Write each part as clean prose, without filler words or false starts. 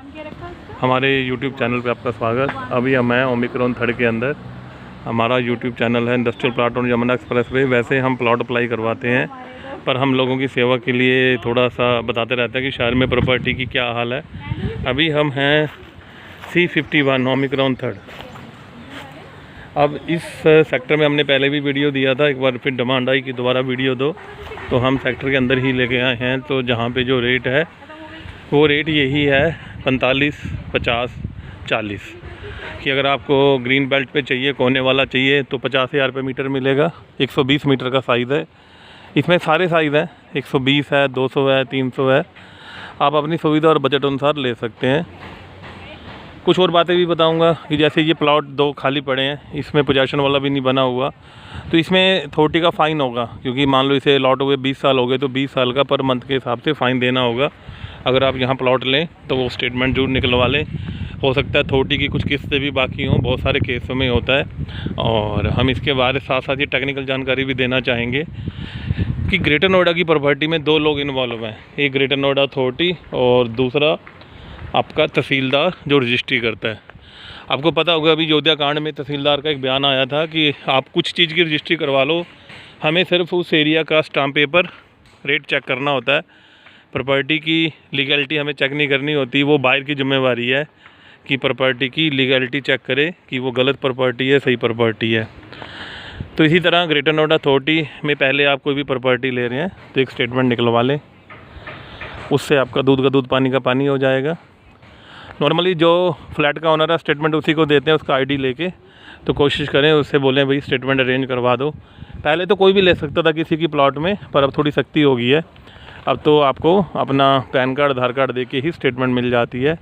हमारे YouTube channel पे आपका स्वागत। अभी हम हैं ओमिक्रॉन थर्ड के अंदर। हमारा YouTube चैनल है इंडस्ट्रियल प्लॉट और यमुना एक्सप्रेस वे। वैसे हम प्लॉट अप्लाई करवाते हैं, पर हम लोगों की सेवा के लिए थोड़ा सा बताते रहते हैं कि शहर में प्रॉपर्टी की क्या हाल है। अभी हम हैं C51 ओमिक्रॉन थर्ड। अब इस सेक्टर में हमने पहले भी वीडियो दिया था, एक बार फिर डिमांड आई कि दोबारा वीडियो दो, तो हम सेक्टर के अंदर ही लेके आए हैं। तो जहाँ पे जो रेट है वो रेट यही है 45, 50, 40 कि अगर आपको ग्रीन बेल्ट पे चाहिए, कोने वाला चाहिए तो 50,000 रुपये मीटर मिलेगा। 120 मीटर का साइज़ है, इसमें सारे साइज़ हैं, 120 है, 200 है, 300 है। आप अपनी सुविधा और बजट अनुसार ले सकते हैं। कुछ और बातें भी बताऊंगा कि जैसे ये प्लॉट 2 खाली पड़े हैं, इसमें पोजेशन वाला भी नहीं बना हुआ, तो इसमें अथॉरिटी का फ़ाइन होगा, क्योंकि मान लो इसे लॉट हुए 20 साल हो गए तो 20 साल का पर मंथ के हिसाब से फ़ाइन देना होगा। अगर आप यहाँ प्लॉट लें तो वो स्टेटमेंट जरूर निकलवा लें। हो सकता है अथॉरिटी की कुछ किस्तें भी बाकी हों, बहुत सारे केसों में होता है। और हम इसके बारे साथ साथ ये टेक्निकल जानकारी भी देना चाहेंगे कि ग्रेटर नोएडा की प्रॉपर्टी में 2 लोग इन्वॉल्व हैं। एक ग्रेटर नोएडा अथॉरिटी और दूसरा आपका तहसीलदार जो रजिस्ट्री करता है। आपको पता होगा अभी अयोध्या कांड में तहसीलदार का एक बयान आया था कि आप कुछ चीज़ की रजिस्ट्री करवा लो, हमें सिर्फ उस एरिया का स्टाम्प पेपर रेट चेक करना होता है। प्रॉपर्टी की लीगैलिटी हमें चेक नहीं करनी होती, वो बाहर की जिम्मेवारी है कि प्रॉपर्टी की लीगैलिटी चेक करे कि वो गलत प्रॉपर्टी है, सही प्रॉपर्टी है। तो इसी तरह ग्रेटर नोएडा अथॉरिटी में पहले आप कोई भी प्रॉपर्टी ले रहे हैं तो एक स्टेटमेंट निकलवा लें, उससे आपका दूध का दूध पानी का पानी हो जाएगा। नॉर्मली जो फ्लैट का ओनर है स्टेटमेंट उसी को देते हैं, उसका आईडी लेके, तो कोशिश करें उससे बोलें भाई स्टेटमेंट अरेंज करवा दो। पहले तो कोई भी ले सकता था किसी की प्लॉट में, पर अब थोड़ी सख्ती हो गई है। अब तो आपको अपना पैन कार्ड, आधार कार्ड देके ही स्टेटमेंट मिल जाती है।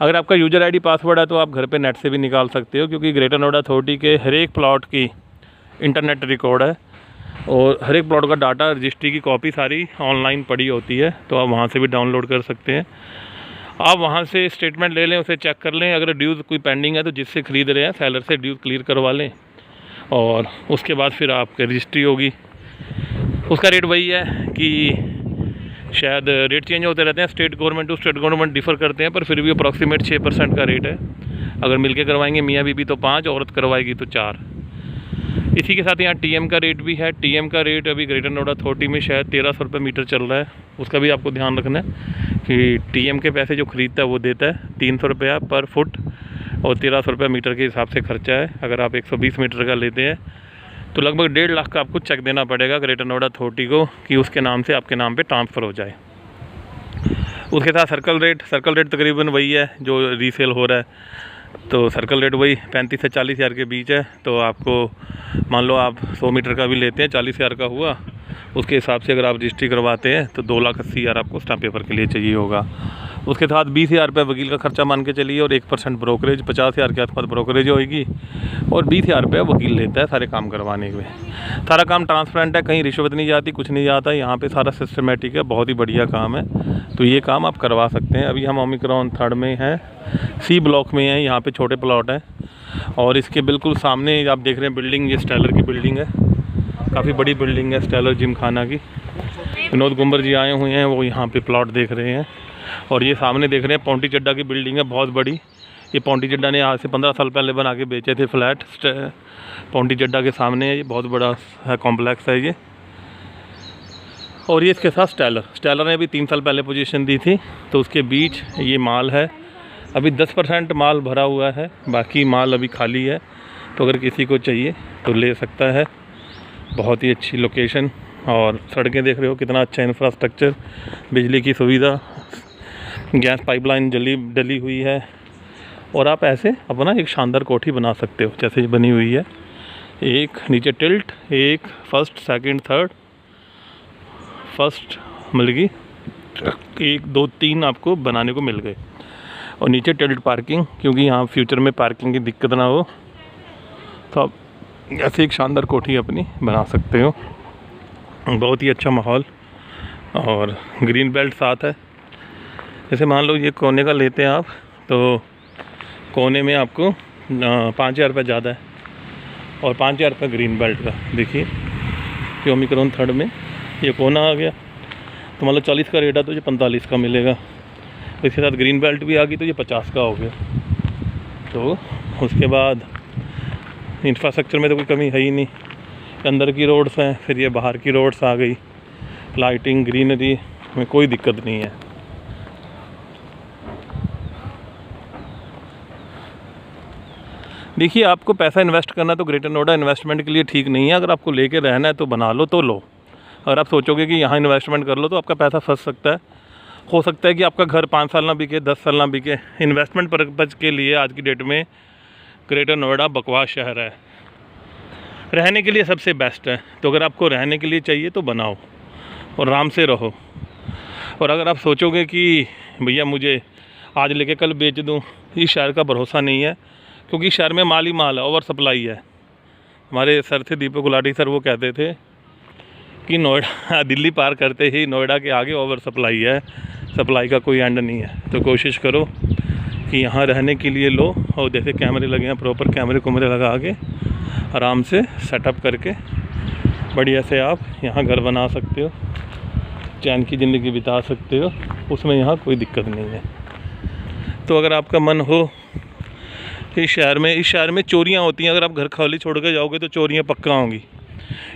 अगर आपका यूज़र आईडी पासवर्ड है तो आप घर पे नेट से भी निकाल सकते हो, क्योंकि ग्रेटर नोएडा अथॉरिटी के हर एक प्लॉट की इंटरनेट रिकॉर्ड है और हर एक प्लॉट का डाटा, रजिस्ट्री की कॉपी सारी ऑनलाइन पड़ी होती है, तो आप वहाँ से भी डाउनलोड कर सकते हैं। आप वहाँ से स्टेटमेंट ले लें, उसे चेक कर लें। अगर ड्यूज़ कोई पेंडिंग है तो जिससे ख़रीद रहे हैं सेलर से ड्यूज़ क्लियर करवा लें, और उसके बाद फिर आपकी रजिस्ट्री होगी। उसका रेट वही है कि शायद रेट चेंज होते रहते हैं, state government to state government differ करते हैं, पर फिर भी अप्रॉक्सीमेट 6% का रेट है। अगर मिलके करवाएंगे मियाँ बीबी तो 5, औरत करवाएगी तो 4। इसी के साथ यहाँ टीएम का रेट भी है। टीएम का रेट अभी ग्रेटर नोएडा अथॉरिटी में शायद 1300 रुपये मीटर चल रहा है। उसका भी आपको ध्यान रखना है कि टीएम के पैसे जो ख़रीदता है वो देता है 300 रुपया पर फुट, और 1300 रुपये मीटर के हिसाब से खर्चा है। अगर आप 120 मीटर का लेते हैं तो लगभग 1.5 लाख का आपको चेक देना पड़ेगा ग्रेटर नोएडा अथॉरिटी को कि उसके नाम से आपके नाम पे ट्रांसफ़र हो जाए। उसके साथ सर्कल रेट तकरीबन वही है जो रीसेल हो रहा है। तो सर्कल रेट वही 35 से 40 हज़ार के बीच है। तो आपको मान लो आप 100 मीटर का भी लेते हैं, 40 हज़ार का हुआ, उसके हिसाब से अगर आप रजिस्ट्री करवाते हैं तो 2,80,000 आपको स्टाम्प पेपर के लिए चाहिए होगा। उसके साथ 20,000 रुपये वकील का खर्चा मान के चलिए, और 1% ब्रोकरेज, 50,000 के आसपास ब्रोकरेज होगी, और 20,000 रुपये वकील लेता है सारे काम करवाने में। सारा काम ट्रांसपेरेंट है, कहीं रिश्वत नहीं जाती, कुछ नहीं जाता। यहाँ पे सारा सिस्टमेटिक है, बहुत ही बढ़िया काम है। तो ये काम आप करवा सकते हैं। अभी हम ओमिक्रॉन थर्ड में हैं, C ब्लॉक में हैं। यहाँ पे छोटे प्लॉट हैं, और इसके बिल्कुल सामने आप देख रहे हैं बिल्डिंग, ये स्टेलर की बिल्डिंग है, काफ़ी बड़ी बिल्डिंग है स्टेलर जिम खाना की। विनोद गुंबर जी आए हुए हैं, वो यहाँ पे प्लॉट देख रहे हैं। और ये सामने देख रहे हैं पौंटी चड्डा की बिल्डिंग है, बहुत बड़ी। ये पौंटी चड्डा ने आज से 15 साल पहले बना के बेचे थे फ्लैट। पौंटी चड्डा के सामने है, ये बहुत बड़ा है, कॉम्प्लेक्स है ये। और ये इसके साथ स्टेलर ने अभी 3 साल पहले पोजीशन दी थी, तो उसके बीच ये माल है। अभी 10% माल भरा हुआ है, बाकी माल अभी खाली है। तो अगर किसी को चाहिए तो ले सकता है। बहुत ही अच्छी लोकेशन, और सड़कें देख रहे हो, कितना अच्छा इंफ्रास्ट्रक्चर, बिजली की सुविधा, गैस पाइपलाइन डली हुई है। और आप ऐसे अपना एक शानदार कोठी बना सकते हो जैसे बनी हुई है। एक नीचे टिल्ट, एक फर्स्ट, सेकंड, थर्ड, फर्स्ट मिल गई, 1, 2, 3 आपको बनाने को मिल गए। और नीचे टिल्ट पार्किंग, क्योंकि यहाँ फ्यूचर में पार्किंग की दिक्कत ना हो, तो आप ऐसे एक शानदार कोठी अपनी बना सकते हो। बहुत ही अच्छा माहौल, और ग्रीन बेल्ट साथ है। जैसे मान लो ये कोने का लेते हैं आप, तो कोने में आपको 5,000 रुपये ज़्यादा है, और 5,000 रुपये ग्रीन बेल्ट का। देखिए कि ओमिक्रॉन थर्ड में ये कोना आ गया, तो मतलब 40 का रेट है तो ये 45 का मिलेगा। तो इसके साथ ग्रीन बेल्ट भी आ गई तो ये 50 का हो गया। तो उसके बाद इंफ्रास्ट्रक्चर में तो कोई कमी है ही नहीं, अंदर की रोड्स हैं, फिर ये बाहर की रोड्स आ गई, लाइटिंग ग्रीनरी में कोई दिक्कत नहीं है। देखिए, आपको पैसा इन्वेस्ट करना तो ग्रेटर नोएडा इन्वेस्टमेंट के लिए ठीक नहीं है। अगर आपको लेके रहना है तो बना लो तो लो। अगर आप सोचोगे कि यहाँ इन्वेस्टमेंट कर लो तो आपका पैसा फंस सकता है। हो सकता है कि आपका घर 5 साल ना बिके, 10 साल ना बिके। इन्वेस्टमेंट पर्पज़ के लिए आज की डेट में ग्रेटर नोएडा बकवास शहर है, रहने के लिए सबसे बेस्ट है। तो अगर आपको रहने के लिए चाहिए तो बनाओ और आराम से रहो। और अगर आप सोचोगे कि भैया मुझे आज लेके कल बेच दूँ, इस शहर का भरोसा नहीं है, क्योंकि शहर में माल ही माल है, ओवर सप्लाई है। हमारे सर थे दीपक गुलाटी सर, वो कहते थे कि नोएडा दिल्ली पार करते ही नोएडा के आगे ओवर सप्लाई है, सप्लाई का कोई एंड नहीं है। तो कोशिश करो कि यहाँ रहने के लिए लो, और जैसे कैमरे लगे हैं प्रॉपर कैमरे लगा के आराम से सेटअप करके बढ़िया से आप यहाँ घर बना सकते हो, चैन की ज़िंदगी बिता सकते हो, उसमें यहाँ कोई दिक्कत नहीं है। तो अगर आपका मन हो इस शहर में चोरियाँ होती हैं, अगर आप घर खाली छोड़ के जाओगे तो चोरियाँ पक्का होंगी।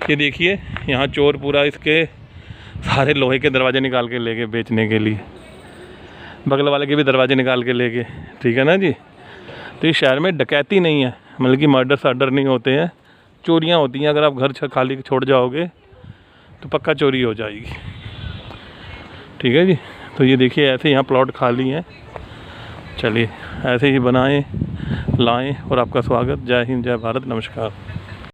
ये देखिए, यहाँ चोर पूरा इसके सारे लोहे के दरवाजे निकाल के ले गए बेचने के लिए, बगल वाले के भी दरवाजे निकाल के ले गए, ठीक है ना जी। तो इस शहर में डकैती नहीं है, मतलब कि मर्डर सर्डर नहीं होते हैं, चोरियाँ होती हैं। अगर आप घर खाली छोड़ जाओगे तो पक्का चोरी हो जाएगी, ठीक है जी। तो ये देखिए, ऐसे यहाँ प्लॉट खाली हैं। चलिए ऐसे ही बनाएं, लाएं, और आपका स्वागत। जय हिंद, जय भारत, नमस्कार।